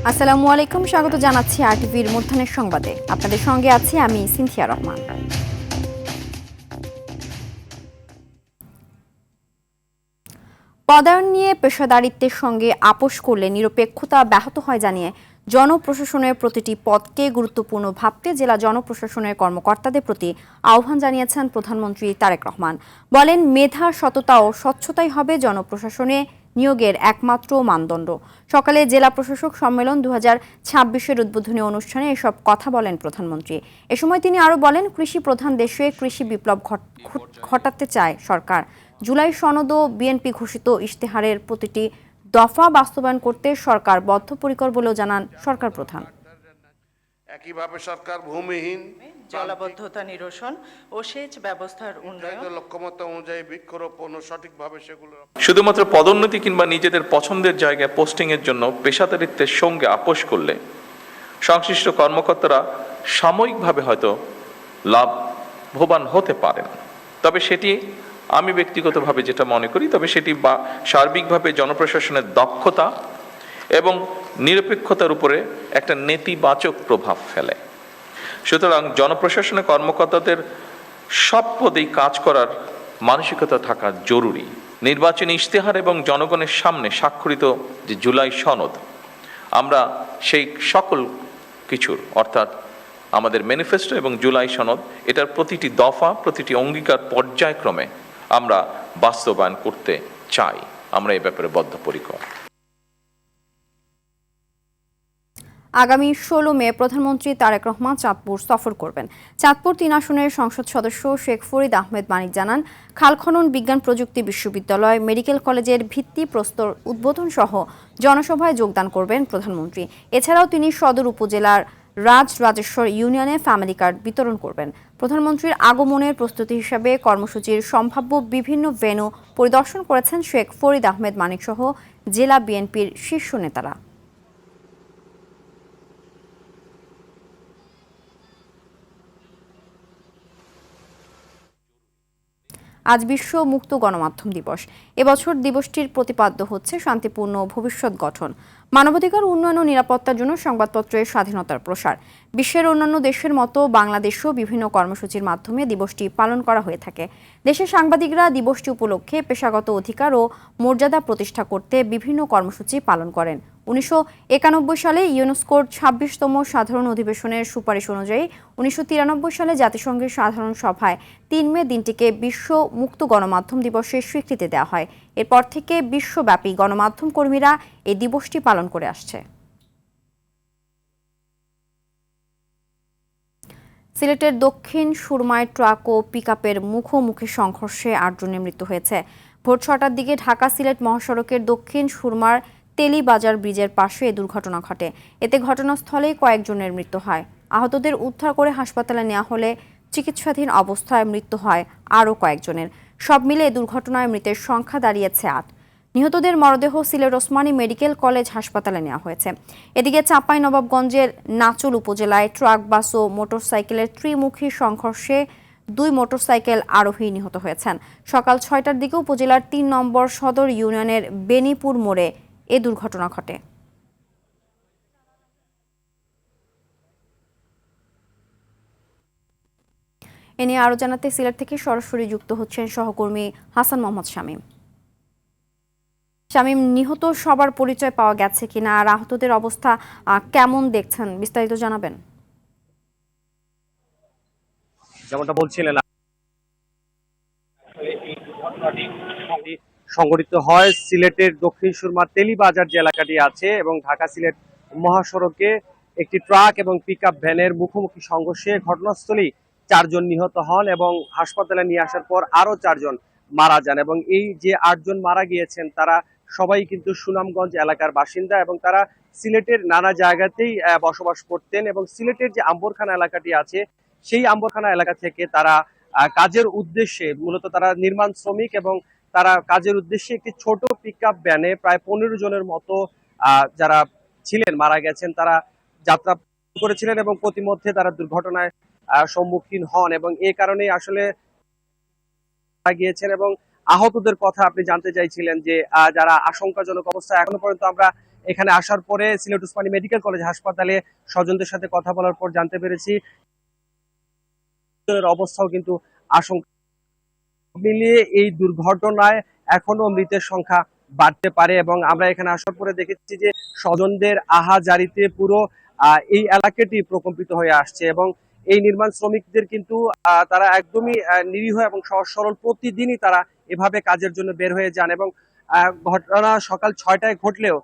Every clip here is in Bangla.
আসসালামু আলাইকুম, স্বাগত জানাচ্ছি আরটিভির মধ্যাহ্নের সংবাদে। আপনাদের সঙ্গে আছি আমি সিনথিয়া রহমান। পদায়ন নিয়ে পেশাদারিত্বের সঙ্গে আপোষ করলে নিরপেক্ষতা ব্যাহত হয় জানিয়ে জনপ্রশাসনের প্রতিটি পদকে গুরুত্বপূর্ণ ভাবতে জেলা জনপ্রশাসনের কর্মকর্তাদের প্রতি আহ্বান জানিয়েছেন প্রধানমন্ত্রী তারেক রহমান। বলেন, মেধা, সততা ও স্বচ্ছতাই হবে জনপ্রশাসনে নিয়োগের একমাত্র মানদণ্ড। সকালে জেলা প্রশাসক সম্মেলন 2026-এর উদ্বোধনী অনুষ্ঠানে এসব কথা বলেন প্রধানমন্ত্রী। এ সময় তিনি আরও বলেন, কৃষি প্রধান দেশে কৃষি বিপ্লব ঘটাতে চায় সরকার। জুলাই সনদ ও বিএনপি ঘোষিত ইশতেহারের প্রতিটি দফা বাস্তবায়ন করতে সরকার বদ্ধপরিকর বলেও জানান সরকার প্রধান। একইভাবে সরকার ভূমিহীন, জলাবদ্ধতা নিরসন ও সেচ ব্যবস্থার উন্নয়ন, লক্ষ্যমাত্রা অনুযায়ী বৃক্ষরোপণ ও সঠিকভাবে সেগুলো শুধুমাত্র পদোন্নতি কিংবা নিজেদের পছন্দের জায়গায় পোস্টিং এর জন্য পেশাদারিত্বের সঙ্গে আপোষ করলে সংশ্লিষ্ট কর্মকর্তারা সাময়িকভাবে হয়তো লাভবান হতে পারেন, তবে সেটি আমি ব্যক্তিগতভাবে যেটা মনে করি, তবে সেটি সার্বিকভাবে জনপ্রশাসনের দক্ষতা এবং নিরপেক্ষতার উপরে একটা নেতিবাচক প্রভাব ফেলে। সুতরাং জনপ্রশাসনের কর্মকর্তাদের সব পদেই কাজ করার মানসিকতা থাকা জরুরি। নির্বাচনী ইশতেহার এবং জনগণের সামনে স্বাক্ষরিত যে জুলাই সনদ, আমরা সেই সকল কিছুর অর্থাৎ আমাদের ম্যানিফেস্টো এবং জুলাই সনদ, এটার প্রতিটি দফা, প্রতিটি অঙ্গীকার পর্যায়ক্রমে আমরা বাস্তবায়ন করতে চাই। আমরা এই ব্যাপারে বদ্ধপরিকর। আগামী 16 মে প্রধানমন্ত্রী তারেক রহমান চাঁদপুর সফর করবেন। চাঁদপুর 3 আসনের সংসদ সদস্য শেখ ফরিদ আহমেদ মানিক জানান, খাল খনন বিজ্ঞান প্রযুক্তি বিশ্ববিদ্যালয়, মেডিকেল কলেজের ভিত্তিপ্রস্তর উদ্বোধন সহ জনসভায় যোগদান করবেন প্রধানমন্ত্রী। এছাড়াও তিনি সদর উপজেলার রাজেশ্বর ইউনিয়নে ফ্যামিলি কার্ড বিতরণ করবেন। প্রধানমন্ত্রীর আগমনের প্রস্তুতি হিসাবে কর্মসূচির সম্ভাব্য বিভিন্ন ভেন্যু পরিদর্শন করেছেন শেখ ফরিদ আহমেদ মানিক সহ জেলা বিএনপির শীর্ষ নেতারা। আজ বিশ্ব মুক্ত গণমাধ্যম দিবস। এবছর দিবসটির প্রতিপাদ্য হচ্ছে শান্তিপূর্ণ ভবিষ্যৎ গঠন, মানবাধিকার উন্নয়ন ও নিরাপত্তার জন্য সংবাদপত্রের স্বাধীনতার প্রসার। বিশ্বের অন্যান্য দেশের মতো বাংলাদেশেও বিভিন্ন কর্মসূচির মাধ্যমে দিবসটি পালন করা হয়ে থাকে। দেশের সাংবাদিকরা দিবসটি উপলক্ষে পেশাগত অধিকার ও মর্যাদা প্রতিষ্ঠা করতে বিভিন্ন কর্মসূচি পালন করেন। 1991 সালে ইউনেস্কোর 26তম সাধারণ অধিবেশনের সুপারিশ অনুযায়ী 1993 সালে জাতিসংঘের সাধারণ সভায় 3 মে দিনটিকে বিশ্ব মুক্ত গণমাধ্যম দিবসের স্বীকৃতি দেওয়া হয়। এরপর থেকে বিশ্বব্যাপী গণমাধ্যম কর্মীরা এই দিবসটি পালন করে আসছে। সিলেটের দক্ষিণ সুরমায় ট্রাক ও পিকআপের মুখোমুখি সংঘর্ষে 8 জনের মৃত্যু হয়েছে। ভোর 6টার দিকে ঢাকা সিলেট মহাসড়কের দক্ষিণ সুরমার তেলিবাজার ব্রিজের পাশে এ দুর্ঘটনা ঘটে। এতে ঘটনাস্থলেই কয়েকজনের মৃত্যু হয়। আহতদের উদ্ধার করে হাসপাতালে নেওয়া হলে চিকিৎসাধীন অবস্থায় মৃত্যু হয় আরও কয়েকজনের। সব মিলে এ দুর্ঘটনায় মৃতের সংখ্যা দাঁড়িয়েছে 8। নিহতদের মরদেহ সিলেট ওসমানী মেডিকেল কলেজ হাসপাতালে নেওয়া হয়েছে। এদিকে চাঁপাইনবাবগঞ্জের নাচল উপজেলায় ট্রাক, বাস ও মোটরসাইকেলের ত্রিমুখী সংঘর্ষে 2 মোটরসাইকেল আরোহী নিহত হয়েছেন। সকাল 6টার দিকে উপজেলার 3 নম্বর সদর ইউনিয়নের বেনিপুর মোড়ে এ দুর্ঘটনা ঘটে। এ নিয়ে আরও জানাতে সিলেট থেকে সরাসরি যুক্ত হচ্ছেন সহকর্মী হাসান মোহাম্মদ শামীম। শামীম, নিহত সবার পরিচয় পাওয়া গেছে কিনা আর আহতদের অবস্থা কেমন দেখছেন, বিস্তারিত জানাবেন। যেমনটা বলছিলেন, সংঘটিত হয় সিলেটের দক্ষিণ সুরমার তেলিবাজার যে এলাকাটি আছে এবং ঢাকা সিলেট মহাসড়কে একটি ট্রাক এবং পিকআপ ভ্যানের মুখোমুখি সংঘর্ষে ঘটনাস্থলেই 4 জন নিহত হন এবং হাসপাতালে নিয়ে আসার পর আরো 4 জন মারা যান। এবং এই যে 8 জন মারা গিয়েছেন তারা সবাই কিন্তু সুনামগঞ্জ এলাকার বাসিন্দা এবং তারা সিলেটের নানা জায়গাতেই বসবাস করতেন এবং সিলেটের যে আম্বরখানা এলাকাটি আছে সেই আম্বরখানা এলাকা থেকে তারা কাজের উদ্দেশ্যে, মূলত তারা নির্মাণ শ্রমিক এবং তারা কাজের উদ্দেশ্যে একটি ছোট পিকআপ ভ্যানে প্রায় 15 জনের মতো যারা ছিলেন মারা গেছেন তারা যাত্রা করেছিলেন এবং প্রতিমধ্যে তারা দুর্ঘটনায় সম্মুখীন হন এবং এই কারণেই আসলে গিয়েছেন। এবং আহতদের কথা আপনি জানতে চাইছিলেন যে যারা আশঙ্কাজনক অবস্থায়, এখনো পর্যন্ত আমরা এখানে আসার পরে সিলেট ওসমানী মেডিকেল কলেজ হাসপাতালে স্বজনদের সাথে কথা বলার পর জানতে পেরেছি অবস্থাও কিন্তু আশঙ্কা মিলিয়ে এই দুর্ঘটনায় এখনো মৃতের সংখ্যা বাড়তে পারে। এবং আমরা এখানে আসার পরে দেখেছি যে স্বজনদের আহাজারিতে পুরো এই এলাকাটি প্রকম্পিত হয়ে আসছে এবং এই নির্মাণ শ্রমিকদের কিন্তু তারা একদমই নিরীহ এবং সহজ সরল, প্রতিদিনই তারা এভাবে কাজের জন্য বের হয়ে যান এবং ঘটনা সকাল 6টায় ঘটলেও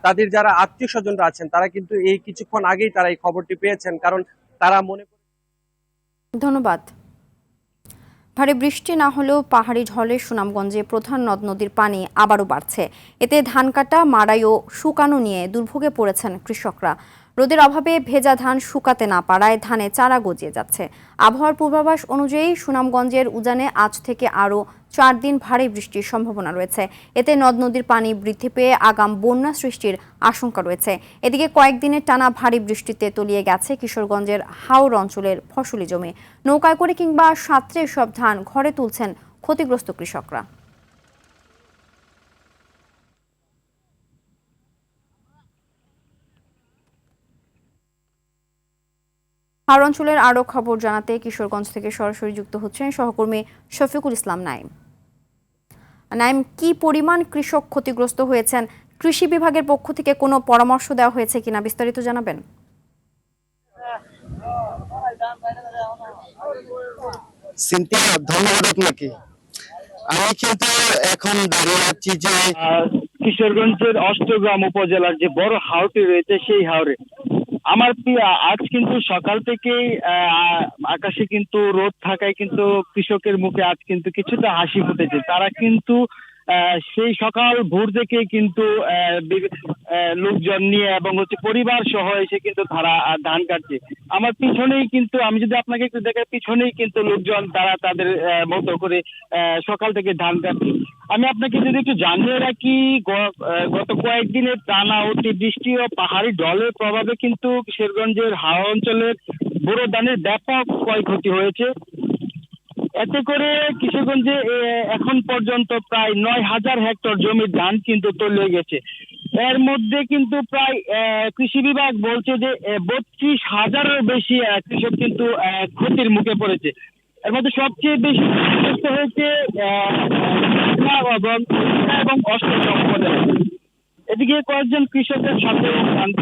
তাদের যারা আত্মীয় স্বজনরা আছেন তারা কিন্তু এই কিছুক্ষণ আগেই তারা এই খবরটি পেয়েছেন, কারণ তারা মনে করে। ধন্যবাদ। ভারী বৃষ্টি না হলেও পাহাড়ি ঢলে সুনামগঞ্জে প্রধান নদ নদীর পানি আবারও বাড়ছে। এতে ধান কাটা, মাড়াই ও শুকানো নিয়ে দুর্ভোগে পড়েছেন কৃষকরা। রোদের অভাবে ভেজা ধান শুকাতে না পারায় ধানে চারা গজিয়ে যাচ্ছে। আবহাওয়ার পূর্বাভাস অনুযায়ী সুনামগঞ্জের উজানে আজ থেকে আরও 4 দিন ভারী বৃষ্টির সম্ভাবনা রয়েছে। এতে নদ নদীর পানি বৃদ্ধি পেয়ে আগাম বন্যা সৃষ্টির আশঙ্কা রয়েছে। এদিকে কয়েকদিনের টানা ভারী বৃষ্টিতে তলিয়ে গেছে কিশোরগঞ্জের হাওর অঞ্চলের ফসলি জমি। নৌকায় করে কিংবা সাঁতরে সব ধান ঘরে তুলছেন ক্ষতিগ্রস্ত কৃষকরা। হাওর অঞ্চলের আরও খবর জানাতে কিশোরগঞ্জ থেকে সরাসরি যুক্ত হচ্ছেন সহকর্মী শফিকুল ইসলাম নাইম। নাইম, কি পরিমাণ কৃষক ক্ষতিগ্রস্ত হয়েছেন? কৃষি বিভাগের পক্ষ থেকে কোনো পরামর্শ দেওয়া হয়েছে কিনা বিস্তারিত জানাবেন। সিনথিয়া, ধন্যবাদ আপনাকে। আমি কিন্তু এখন দাঁড়িয়ে আছি যে কিশোরগঞ্জের অষ্টগ্রাম উপজেলার যে বড় হাওরটি রয়েছে সেই হাওরে। আমার আজ কিন্তু সকাল থেকেই আকাশে কিন্তু রোদ থাকায় কিন্তু কৃষকের মুখে আজ কিন্তু কিছুটা হাসি ফুটেছে। তারা কিন্তু সেই সকাল ভোর থেকে কিন্তু লোকজন নিয়ে এবং পরিবার সহ এসে কিন্তু তারা ধান কাটছে। আমার পিছনেই কিন্তু, আমি যদি আপনাকে একটু দেখাই, পিছনেই কিন্তু লোকজন তারা তাদের মতো করে সকাল থেকে ধান কাটছে। আমি আপনাকে যদি একটু জানিয়ে রাখি, গত কয়েকদিনের টানা অতি বৃষ্টি ও পাহাড়ি ঢলের প্রভাবে কিন্তু কিশোরগঞ্জের হাওর অঞ্চলের বোরো ধানের ব্যাপক ক্ষয়ক্ষতি হয়েছে। এতে করে কিশোরগঞ্জে এখন পর্যন্ত প্রায় 9,000 হেক্টর জমির ধান কিন্তু তলিয়ে গেছে। এর মধ্যে কিন্তু প্রায় কৃষি বিভাগ বলছে যে 32,000-এর বেশি কৃষক কিন্তু ক্ষতির মুখে পড়েছে। এর মধ্যে সবচেয়ে বেশি ক্ষতিগ্রস্ত হয়েছে এবং অষ্টগ্রাম উপজেলা। এদিকে কয়েকজন কৃষকের সাথে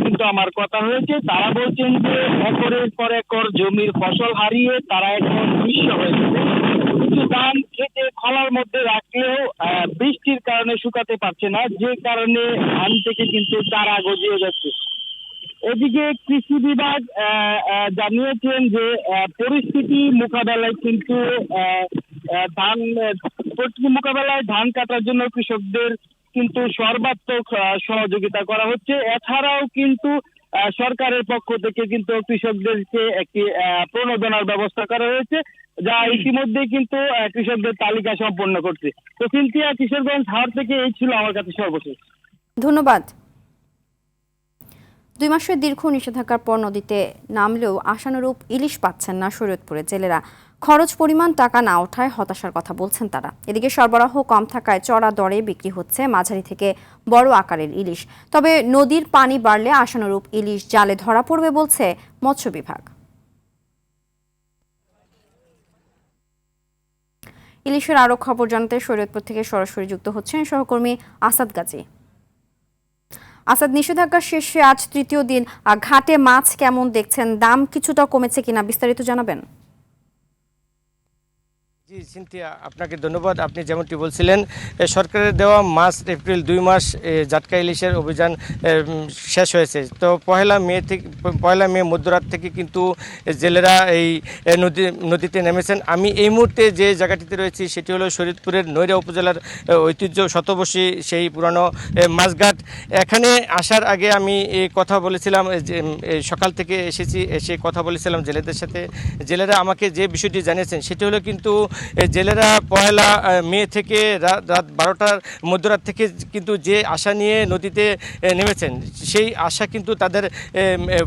কিন্তু আমার কথা হয়েছে। তারা বলছেন যে একরের পর একর জমির ফসল হারিয়ে তারা এখন নিঃস্ব হয়েছে। কিছু ধান খেতে খলার মধ্যে রাখলেও বৃষ্টির কারণে শুকাতে পারছে না, যে কারণে ধান থেকে কিন্তু চারা গজিয়ে যাচ্ছে। এদিকে কৃষি বিভাগ জানিয়েছেন যে পরিস্থিতি মোকাবেলায় কিন্তু ধান কাটার জন্য কৃষকদের কিন্তু সর্বাত্মক সহযোগিতা করা হচ্ছে। এছাড়াও কিন্তু সরকারের পক্ষ থেকে কিন্তু কৃষকদেরকে একটি প্রণোদনার ব্যবস্থা করা হয়েছে, যা ইতিমধ্যে কিন্তু কৃষকদের তালিকা সম্পন্ন করছে। তো সিনথিয়া, কিশোরগঞ্জ হাওর থেকে এই ছিল আমার কাছে সর্বশেষ। ধন্যবাদ। 2 মাসের দীর্ঘ নিষেধাজ্ঞার পর নদীতে নামলেও আশানুরূপ ইলিশ পাচ্ছেন না শরীয়তপুরের জেলেরা। খরচ পরিমাণ টাকা না ওঠায় হতাশার কথা বলছেন তারা। এদিকে সরবরাহ কম থাকায় চড়া দরে বিক্রি হচ্ছে মাঝারি থেকে বড় আকারের ইলিশ। তবে নদীর পানি বাড়লে আশানুরূপ ইলিশ জালে ধরা পড়বে বলছে মৎস্য বিভাগ। ইলিশের আরও খবর জানাতে শরীয়তপুর থেকে সরাসরি যুক্ত হচ্ছেন সহকর্মী আসাদ গাজী। আসাদ, নিষেধাজ্ঞা শেষে আজ 3য় দিন, ঘাটে মাছ কেমন দেখছেন? দাম কিছুটা কমেছে কিনা বিস্তারিত জানাবেন। জি সিনথিয়া, আপনাকে ধন্যবাদ। আপনি যেমনটি বলছিলেন, সরকারের দেওয়া মার্চ এপ্রিল 2 মাস জাটকা ইলিশের অভিযান শেষ হয়েছে। তো পয়লা মে মধ্যরাত থেকে কিন্তু জেলেরা এই নদীতে নেমেছেন। আমি এই মুহূর্তে যে জায়গাটিতে রয়েছি সেটি হলো শরীয়তপুরের নৈরা উপজেলার ঐতিহ্য শতবর্ষী সেই পুরানো মাছঘাট। এখানে আসার আগে আমি কথা বলেছিলাম, যে সকাল থেকে এসে কথা বলেছিলাম জেলেদের সাথে। জেলেরা আমাকে যে বিষয়টি জানিয়েছেন সেটি হলো কিন্তু জেলেরা পয়লা মে থেকে রাত 12টার মধ্যরাত থেকে কিন্তু যে আশা নিয়ে নদীতে নেমেছেন সেই আশা কিন্তু তাদের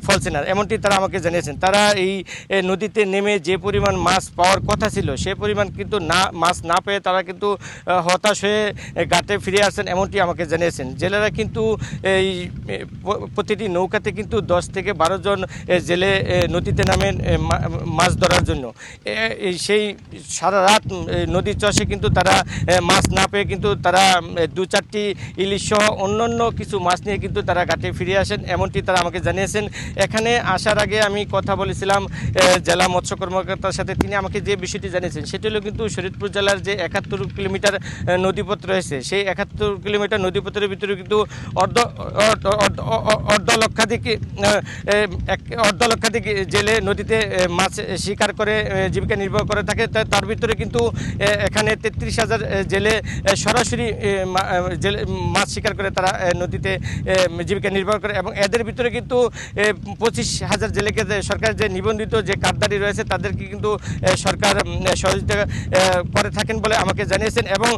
ফলছে না, এমনটি তারা আমাকে জানিয়েছেন। তারা এই নদীতে নেমে যে পরিমাণ মাছ পাওয়ার কথা ছিল সে পরিমাণ কিন্তু মাছ না পেয়ে তারা কিন্তু হতাশ হয়ে ঘাটে ফিরে আসছেন, এমনটি আমাকে জানিয়েছেন। জেলেরা কিন্তু এই প্রতিটি নৌকাতে কিন্তু 10 থেকে 12 জন জেলে নদীতে নামেন মাছ ধরার জন্য। সেই সারা রাত নদীর চষে কিন্তু তারা মাছ না পেয়ে কিন্তু তারা 2-4টি ইলিশ সহ অন্যান্য কিছু মাছ নিয়ে কিন্তু তারা ঘাটে ফিরে আসেন, এমনটি তারা আমাকে জানিয়েছেন। এখানে আসার আগে আমি কথা বলেছিলাম জেলা মৎস্য কর্মকর্তার সাথে, তিনি আমাকে যে বিষয়টি জানিয়েছেন সেটি হলো কিন্তু শরীয়তপুর জেলার যে 71 কিলোমিটার নদীপথ রয়েছে সেই 71 কিলোমিটার নদীপথের ভিতরে কিন্তু অর্ধ লক্ষাধিক জেলে নদীতে মাছ শিকার করে জীবিকা নির্বাহ করে থাকে। তার ভিতরে কিন্তু এখানে 33,000 জেলে সরাসরি মাছ শিকার করে তারা নদীতে জীবিকা নির্বাহ করে, এবং এদের ভিতরে কিন্তু 25,000 জেলেকে সরকারের যে নিবন্ধিত যে কার্ডধারী রয়েছে তাদেরকে কিন্তু সরকার সহযোগিতা করে থাকেন বলে আমাকে জানিয়েছেন। এবং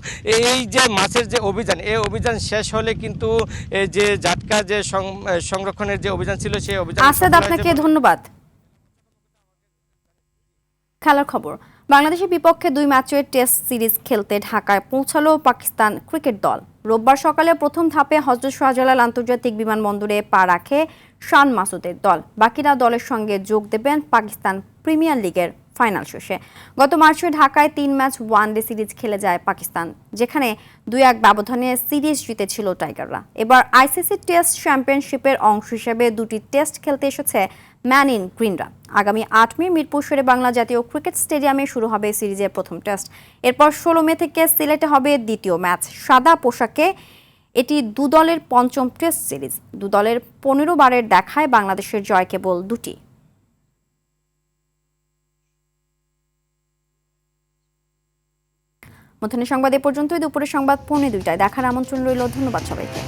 এই যে মাছের যে অভিযান, এই অভিযান শেষ হলে কিন্তু যে জাটকা যে সংরক্ষণের যে অভিযান ছিল সেই অভিযান। আসাদ, আপনাকে ধন্যবাদ। খেলার খবর, বাংলাদেশের বিপক্ষে 2 ম্যাচের টেস্ট সিরিজ খেলতে ঢাকায় পৌঁছালো পাকিস্তান ক্রিকেট দল। রোববার সকালে প্রথম ধাপে হযরত শাহজালাল আন্তর্জাতিক বিমানবন্দরে পা রাখে শান মাসুদের দল। বাকিরা দলের সঙ্গে যোগ দেবেন পাকিস্তান প্রিমিয়ার লিগের ফাইনাল শেষে। গত মার্চে ঢাকায় 3 ম্যাচ ওয়ানডে সিরিজ খেলে যায় পাকিস্তান, যেখানে 2-1 ব্যবধানে সিরিজ জিতেছিল টাইগাররা। এবার আইসিসি টেস্ট চ্যাম্পিয়নশিপের অংশ হিসেবে 2টি টেস্ট খেলতে এসেছে ম্যান ইন গ্রিনরা। আগামী 8 মে মিরপুর শেরে বাংলা জাতীয় ক্রিকেট স্টেডিয়ামে শুরু হবে সিরিজের প্রথম টেস্ট। এরপর 16 মে থেকে সিলেটে হবে দ্বিতীয় ম্যাচ। সাদা পোশাকে এটি 2 দলের 5ম টেস্ট সিরিজ। 2 দলের 15 বারের দেখায় বাংলাদেশের জয় কেবল 2টি। মধ্যাহ্নের সংবাদ এ পর্যন্তই। দুপুরের সংবাদ 2:45টায় দেখার আমন্ত্রণ রইল। ধন্যবাদ সবাইকে।